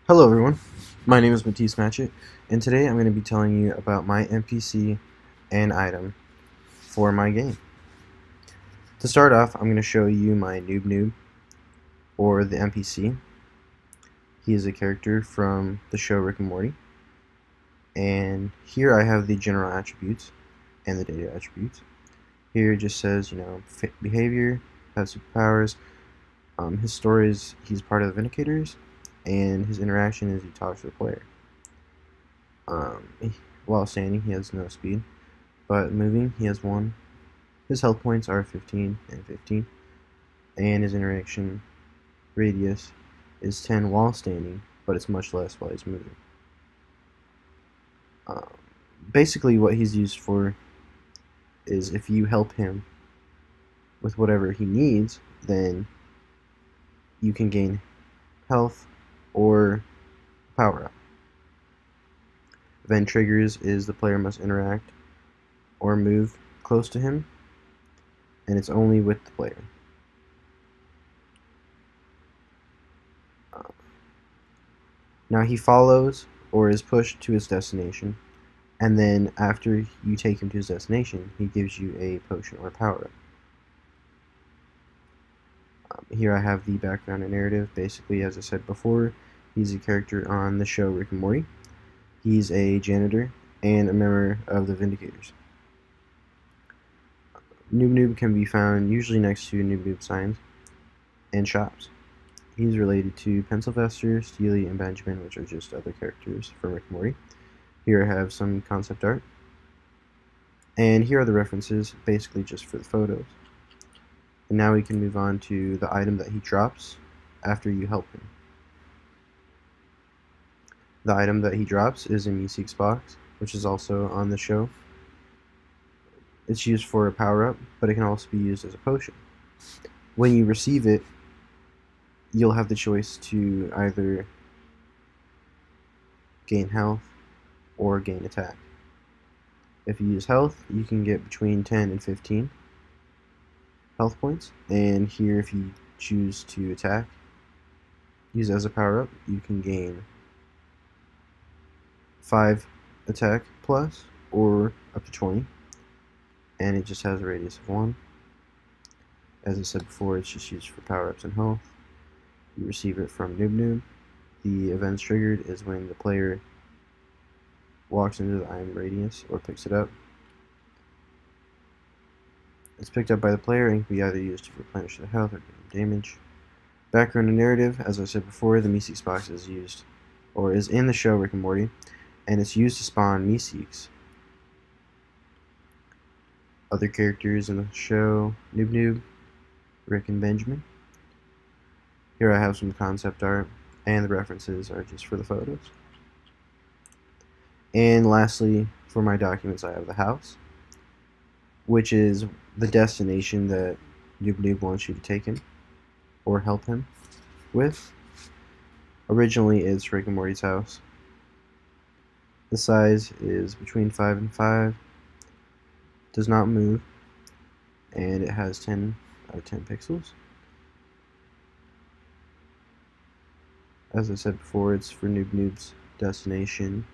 Hello everyone, my name is Matisse Matchett, and today I'm going to be telling you about my NPC and item for my game. To start off, I'm going to show you my Noob Noob, or the NPC. He is a character from the show Rick and Morty, and here I have the general attributes and the data attributes. Here it just says, behavior, has superpowers. His story is he's part of the Vindicators, and his interaction is he talks to the player. Um, while standing, he has no speed, but moving, he has 1. His health points are 15 and 15, and his interaction radius is 10 while standing, but it's much less while he's moving. Um, Basically, what he's used for is if you help him with whatever he needs, then you can gain health or power up. Event triggers is the player must interact or move close to him, and it's only with the player. Now he follows or is pushed to his destination, and then after you take him to his destination, he gives you a potion or power up. Here I have the background and narrative. Basically, as I said before, he's a character on the show Rick and Morty. He's a janitor and a member of the Vindicators. Noob Noob can be found usually next to Noob Noob signs and shops. He's related to Pencilvester, Steely, and Benjamin, which are just other characters from Rick and Morty. Here I have some concept art. And here are the references, basically just for the photos. And now we can move on to the item that he drops after you help him. The item that he drops is a Meeseeks box, which is also on the show. It's used for a power-up, but it can also be used as a potion. When you receive it, you'll have the choice to either gain health or gain attack. If you use health, you can get between 10 and 15 health points, and here if you choose to attack, use it as a power-up, you can gain 5 attack plus or up to 20, and it just has a radius of 1. As I said before, it's just used for power-ups and health. You receive it from Noob Noob. The events triggered is when the player walks into the item radius or picks it up. It's picked up by the player and can be either used to replenish the health or damage. Background and narrative, as I said before, the Meeseeks box is used, or is in the show Rick and Morty, and it's used to spawn Meeseeks. Other characters in the show, Noob Noob, Rick and Benjamin. Here I have some concept art, and the references are just for the photos. And lastly, for my documents, I have the house, which is the destination that Noob Noob wants you to take him or help him with. Originally, it's Rick and Morty's house. The size is between 5 and 5, does not move, and it has 10 out of 10 pixels. As I said before, it's for Noob Noob's destination.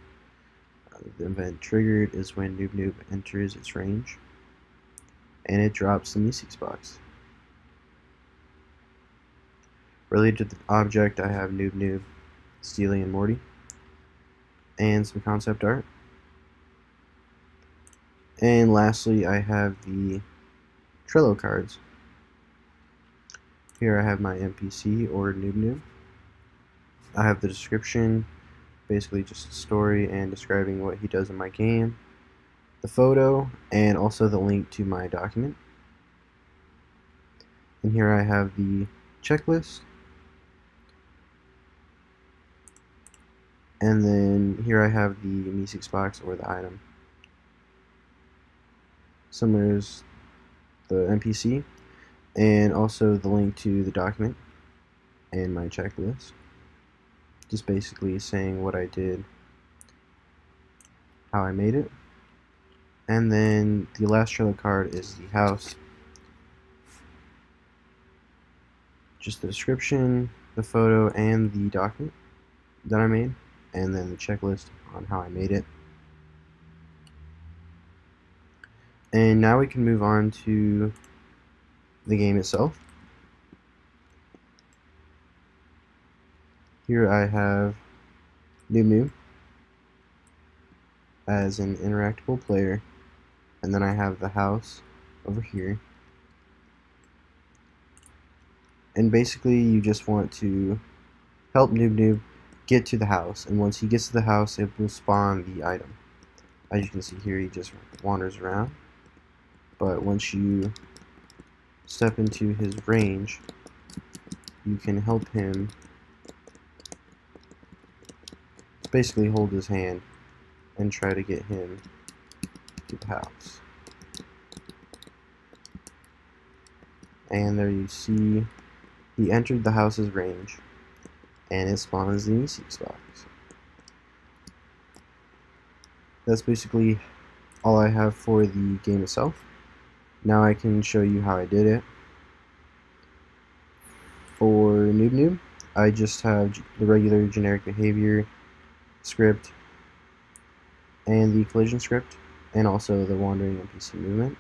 The event triggered is when Noob Noob enters its range, and it drops the Meeseeks box. Related to the object, I have Noob Noob, Steely, and Morty, and some concept art. And lastly, I have the Trello cards. Here I have my NPC or Noob Noob. I have the description, basically just a story and describing what he does in my game, the photo, and also the link to my document. And here I have the checklist. And then here I have the Meeseeks box or the item. Similar as the NPC, and also the link to the document and my checklist. Just basically saying what I did, how I made it. And then the last Trello card is the house. Just the description, the photo, and the document. that I made, and then the checklist on how I made it. And now we can move on to the game itself. Here I have Noob as an interactable player, and then I have the house over here. And basically you just want to help Noob get to the house, and once he gets to the house it will spawn the item. As you can see here, he just wanders around, but once you step into his range you can help him basically hold his hand and try to get him to the house. And there you see he entered the house's range, and it spawns the Meeseeks box. That's basically all I have for the game itself. Now I can show you how I did it. For Noob, I just have the regular generic behavior script and the collision script, and also the wandering NPC movement.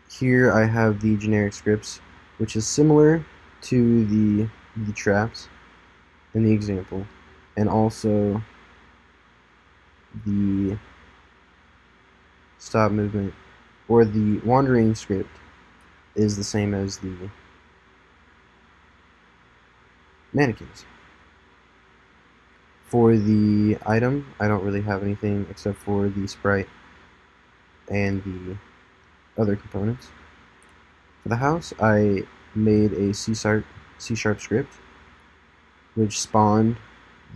Here I have the generic scripts, which is similar to the traps in the example, and also the stop movement, or the wandering script is the same as the mannequins. For the item, I don't really have anything except for the sprite and the other components. For the house, I made a C# script which spawned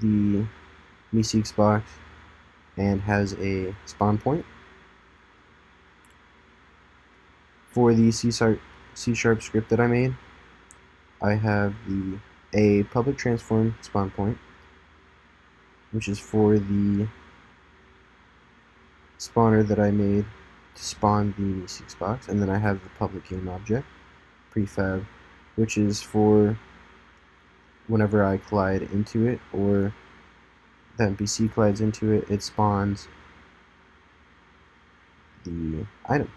the Meeseeks box and has a spawn point. For the C# script that I made, I have a public transform spawn point, which is for the spawner that I made to spawn the Meeseeks box, and then I have the public game object prefab, which is for whenever I collide into it or the NPC collides into it, it spawns the item.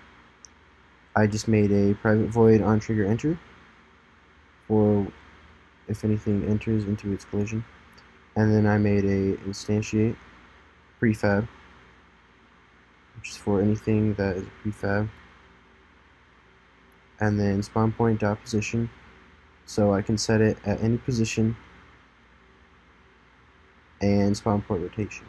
I just made a private void on trigger enter for if anything enters into its collision, and then I made a instantiate prefab, which is for anything that is a prefab, and then spawn point dot position, so I can set it at any position, and spawn point rotation.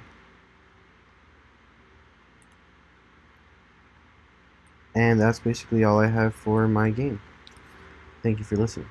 And that's basically all I have for my game. Thank you for listening.